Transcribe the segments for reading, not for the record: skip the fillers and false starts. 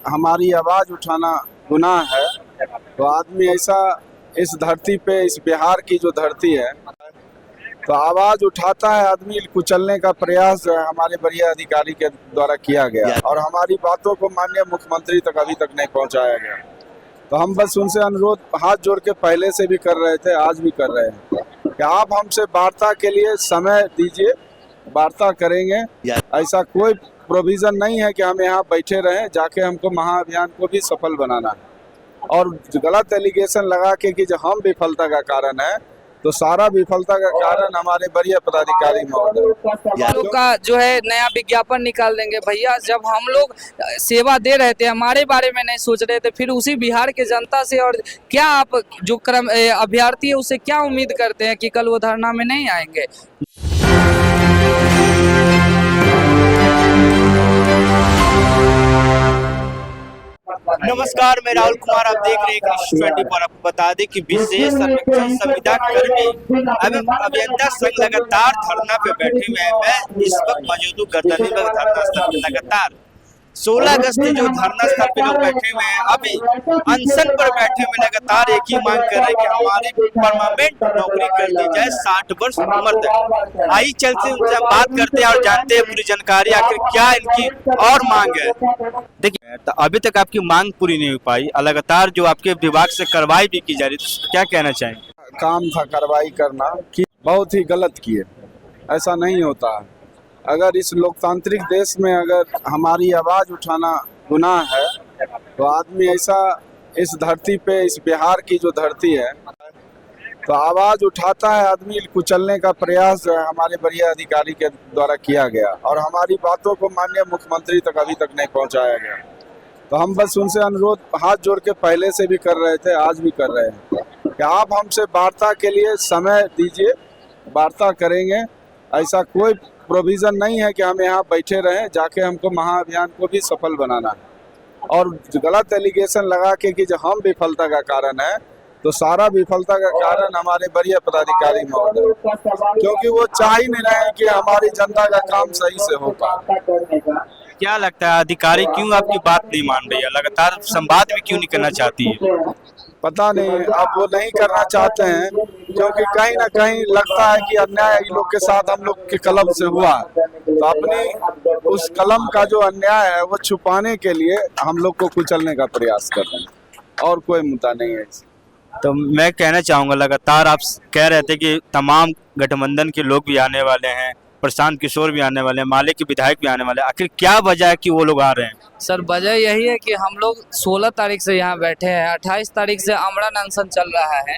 हमारी आवाज़ उठाना गुनाह है, तो आदमी ऐसा इस धरती पे, इस बिहार की जो धरती है, तो आवाज़ उठाता है आदमी, कुचलने का प्रयास जो है हमारे वरीय अधिकारी के द्वारा किया गया और हमारी बातों को माननीय मुख्यमंत्री तक अभी तक नहीं पहुंचाया गया। तो हम बस उनसे अनुरोध हाथ जोड़ के पहले से भी कर रहे थे, आज भी कर रहे हैं कि आप हमसे वार्ता के लिए समय दीजिए, वार्ता करेंगे। ऐसा कोई प्रोविज़न नहीं है कि हम यहाँ बैठे रहें, जाके हमको महाअभियान को भी सफल बनाना है। और गलत एलिगेशन लगा के कि जो हम विफलता का कारण है, तो सारा विफलता का कारण हमारे वरीय पदाधिकारी महोदय लोग का जो है नया विज्ञापन निकाल देंगे। भैया, जब हम लोग सेवा दे रहे थे, हमारे बारे में नहीं सोच रहे थे, फिर उसी बिहार के जनता से और क्या आप जो अभ्यर्थी है उससे क्या उम्मीद करते हैं कि कल वो धरना में नहीं आएंगे? नमस्कार, मैं राहुल कुमार, आप देख रहे हैं न्यूज़ 24 पर। आपको बता दें कि विशेष सर्वेक्षण संविदा कर्मी एवं अभियंता संघ लगातार धरना पे बैठे हुए हैं। मैं इस वक्त मौजूद हूँ गर्दनी में धरना स्थल पे। लगातार 16 अगस्त से जो धरना स्थल पे लोग बैठे हुए हैं, अभी अनशन पर बैठे हुए लगातार एक ही मांग कर रहे हैं कि हमारी परमानेंट नौकरी कर दी जाए 60 वर्ष उम्र तक। आई चलते उनसे बात करते हैं और जानते हैं पूरी जानकारी आखिर क्या इनकी और मांग है। देखिए, तो अभी तक आपकी मांग पूरी नहीं हो पाई, लगातार जो आपके विभाग से कार्रवाई भी की जा रही है, तो क्या कहना चाहेंगे? काम था कार्रवाई करना कि बहुत ही गलत किए, ऐसा नहीं होता है। अगर इस लोकतांत्रिक देश में अगर हमारी आवाज़ उठाना गुनाह है, तो आदमी ऐसा इस धरती पे, इस बिहार की जो धरती है, तो आवाज़ उठाता है आदमी, कुचलने का प्रयास जो है हमारे वरीय अधिकारी के द्वारा किया गया और हमारी बातों को माननीय मुख्यमंत्री तक अभी तक नहीं पहुंचाया गया। तो हम बस उनसे अनुरोध हाथ जोड़ के पहले से भी कर रहे थे, आज भी कर रहे हैं कि आप हमसे वार्ता के लिए समय दीजिए, वार्ता करेंगे। ऐसा कोई प्रोविज़न नहीं है कि हम यहाँ बैठे रहें, जाके हमको महाअभियान को भी सफल बनाना है। और गलत एलिगेशन लगा के कि जो हम विफलता का कारण है, तो सारा विफलता का कारण हमारे वरीय पदाधिकारी महोदय, क्योंकि वो चाह ही नहीं रहे कि हमारी जनता का काम सही से हो पाए। क्या लगता है अधिकारी क्यों आपकी बात नहीं मान रही है? लगातार संवाद भी क्यों नहीं करना चाहती है? पता नहीं, अब वो नहीं करना चाहते हैं क्योंकि कहीं ना कहीं लगता है कि अन्याय इन लोग के साथ हम लोग के कलम से हुआ, तो अपनी उस कलम का जो अन्याय है वो छुपाने के लिए हम लोग को कुचलने का प्रयास कर रहे हैं, और कोई मुद्दा नहीं है। तो मैं कहना चाहूँगा, लगातार आप कह रहे थे कि तमाम गठबंधन के लोग भी आने वाले हैं, प्रशांत किशोर भी आने वाले हैं, माले के विधायक भी आने वाले हैं, आखिर क्या वजह है कि वो लोग आ रहे हैं? सर, वजह यही है कि हम लोग 16 तारीख से यहाँ बैठे हैं, 28 तारीख से आमरण अनशन चल रहा है।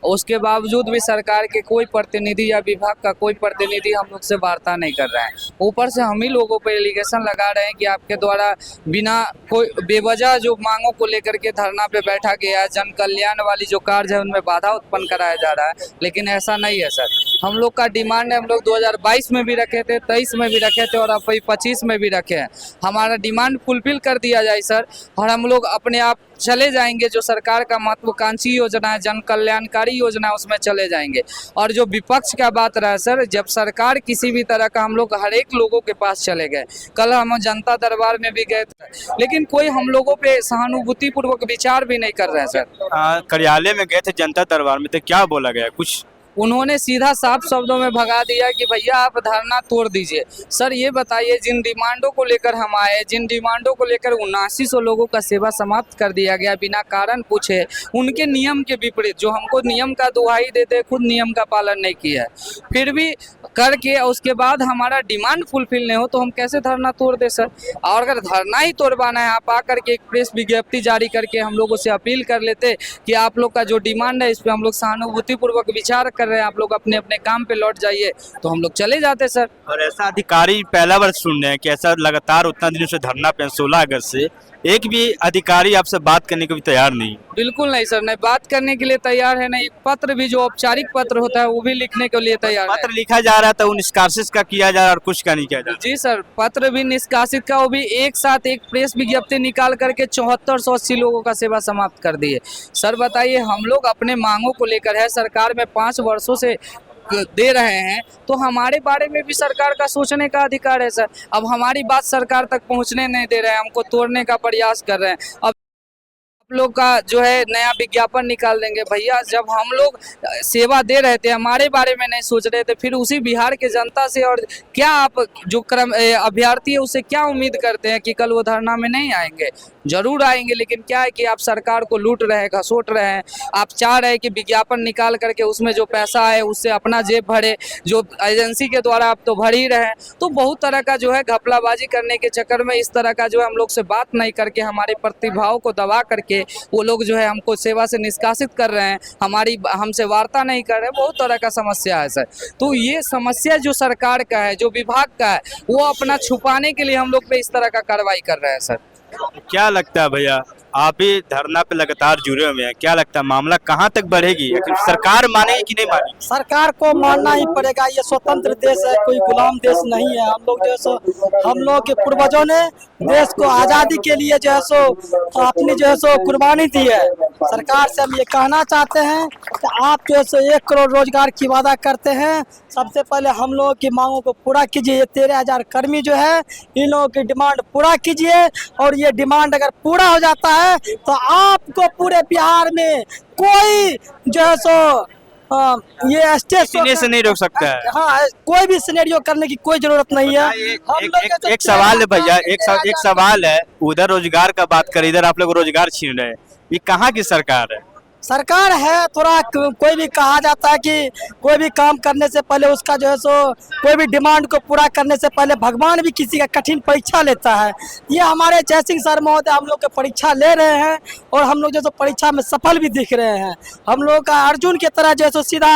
उसके बावजूद भी सरकार के कोई प्रतिनिधि या विभाग का कोई प्रतिनिधि हम लोग से वार्ता नहीं कर रहा है। ऊपर से हम ही लोगों पर एलिगेशन लगा रहे हैं कि आपके द्वारा बिना कोई बेवजह जो मांगों को लेकर के धरना पे बैठा गया है, जन कल्याण वाली जो कार्य है उनमें बाधा उत्पन्न कराया जा रहा है, लेकिन ऐसा नहीं है सर। हम लोग का डिमांड है, हम लोग 2022 में भी रखे थे, 23 में भी रखे थे और अब 25 में भी रखे हैं। हमारा डिमांड फुलफिल कर दिया जाए सर, और हम लोग अपने आप चले जाएंगे। जो सरकार का महत्वाकांक्षी योजना है, जन कल्याणकारी योजना है, उसमें चले जाएंगे। और जो विपक्ष का बात रहा सर, जब सरकार किसी भी तरह का, हम लोग हर एक लोगों के पास चले गए। कल हम जनता दरबार में भी गए थे, लेकिन कोई हम लोगों पे सहानुभूति पूर्वक विचार भी नहीं कर रहे हैं सर। कार्यालय में गए थे जनता दरबार में, तो क्या बोला गया? कुछ उन्होंने सीधा साफ शब्दों में भगा दिया कि भैया आप धरना तोड़ दीजिए। सर, ये बताइए, जिन डिमांडों को लेकर हम आए, जिन डिमांडों को लेकर 7900 लोगों का सेवा समाप्त कर दिया गया बिना कारण पूछे, उनके नियम के विपरीत, जो हमको नियम का दुहाई देते खुद नियम का पालन नहीं किया है, फिर भी करके उसके बाद हमारा डिमांड फुलफिल नहीं हो तो हम कैसे धरना तोड़ दे सर? और अगर धरना ही तोड़वाना है, आप आकर के एक प्रेस विज्ञप्ति जारी करके हम लोगों से अपील कर लेते कि आप लोग का जो डिमांड है इस पर हम लोग सहानुभूतिपूर्वक विचार कर रहे हैं, आप लोग अपने अपने काम पे लौट जाइए, तो हम लोग चले जाते सर। और ऐसा अधिकारी पहला बार सुन रहे हैं कि ऐसा लगातार उतना दिनों से धरना पे 16 अगस्त से एक भी अधिकारी आपसे बात करने को भी तैयार नहीं? बिल्कुल नहीं सर, नहीं बात करने के लिए तैयार है, नहीं पत्र भी, जो औपचारिक पत्र होता है वो भी लिखने के लिए तैयार है। पत्र लिखा जा रहा था, वो निष्कासित का किया जा रहा है और कुछ का नहीं किया जा रहा। जी सर, पत्र भी निष्कासित का, वो भी एक साथ एक प्रेस विज्ञप्ति निकाल करके 7480 लोगों का सेवा समाप्त कर दिए। सर बताइए, हम लोग अपने मांगों को लेकर है, सरकार में 5 वर्षों से दे रहे हैं, तो हमारे बारे में भी सरकार का सोचने का अधिकार है सर। अब हमारी बात सरकार तक पहुंचने नहीं दे रहे हैं, हमको तोड़ने का प्रयास कर रहे हैं। अब आप लोग का जो है नया विज्ञापन निकाल देंगे। भैया जब हम लोग सेवा दे रहे थे, हमारे बारे में नहीं सोच रहे थे, फिर उसी बिहार के जनता से और क्या आप जो अभ्यर्थी है उससे क्या उम्मीद करते हैं कि कल वो धरना में नहीं आएंगे? जरूर आएंगे, लेकिन क्या है कि आप सरकार को लूट रहे हैं, घसोट रहे हैं। आप चाह रहे हैं कि विज्ञापन निकाल करके उसमें जो पैसा है उससे अपना जेब भरे, जो एजेंसी के द्वारा आप तो भर ही रहे हैं। तो बहुत तरह का जो है घपलाबाजी करने के चक्कर में इस तरह का जो है हम लोग से बात नहीं करके, हमारे प्रतिभाओं को दबा करके वो लोग जो है हमको सेवा से निष्कासित कर रहे हैं, हमसे वार्ता नहीं कर रहे हैं। बहुत तरह का समस्या है सर। तो ये समस्या जो सरकार का है, जो विभाग का है, वो अपना छुपाने के लिए हम लोग पे इस तरह का कार्रवाई कर रहे हैं सर। क्या लगता है भैया, आप भी धरना पे लगातार जुड़े हुए हैं, क्या लगता है मामला कहाँ तक बढ़ेगी? आखिर सरकार मानेगी कि नहीं मानेगी? सरकार को मानना ही पड़ेगा। ये स्वतंत्र देश है, कोई गुलाम देश नहीं है। हम लोग के पूर्वजों ने देश को आज़ादी के लिए जो है सो अपनी जो है सो कुर्बानी दी है। सरकार से हम ये कहना चाहते हैं कि आप जो है सो 1 करोड़ रोजगार की वादा करते हैं, सबसे पहले हम लोगों की मांगों को पूरा कीजिए। ये 13,000 कर्मी जो है, इन लोगों की डिमांड पूरा कीजिए, और ये डिमांड अगर पूरा हो जाता है तो आपको पूरे बिहार में कोई जो है सो ये स्टेज से नहीं रोक सकता है। हाँ, कोई भी सिनेरियो करने की कोई जरूरत नहीं है। एक सवाल है भैया, एक सवाल है, उधर रोजगार का बात कर, इधर आप लोग रोजगार छीन रहे हैं, ये कहाँ की सरकार है? सरकार है। थोड़ा कोई भी कहा जाता है कि कोई भी काम करने से पहले उसका जो है सो कोई भी डिमांड को पूरा करने से पहले भगवान भी किसी का कठिन परीक्षा लेता है। ये हमारे जयसिंह सर महोदय हम लोग के परीक्षा ले रहे हैं, और हम लोग जो परीक्षा में सफल भी दिख रहे हैं। हम लोग का अर्जुन की तरह जो है सो सीधा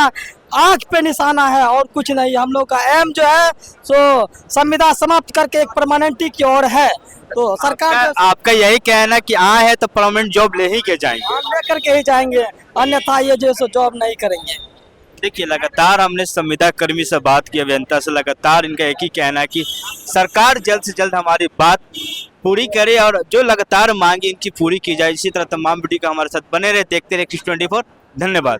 आँख पे निशाना है और कुछ नहीं। हम लोग का एम जो है सो संविदा समाप्त करके एक परमानेंटी की ओर है। तो सरकार आपका यही कहना कि है तो परमानेंट जॉब ले ही के जाएंगे? हम लेकर के ही जाएंगे, अन्यथा ये जो है जॉब नहीं करेंगे। देखिए, लगातार हमने संविदा कर्मी से बात की, अभियंता से, लगातार इनका एक ही कहना है कि सरकार जल्द से जल्द हमारी बात पूरी करे और जो लगातार मांगे इनकी पूरी की जाए। इसी तरह तमाम वीडियो का हमारे साथ बने रहे, देखते रहे News 24। धन्यवाद।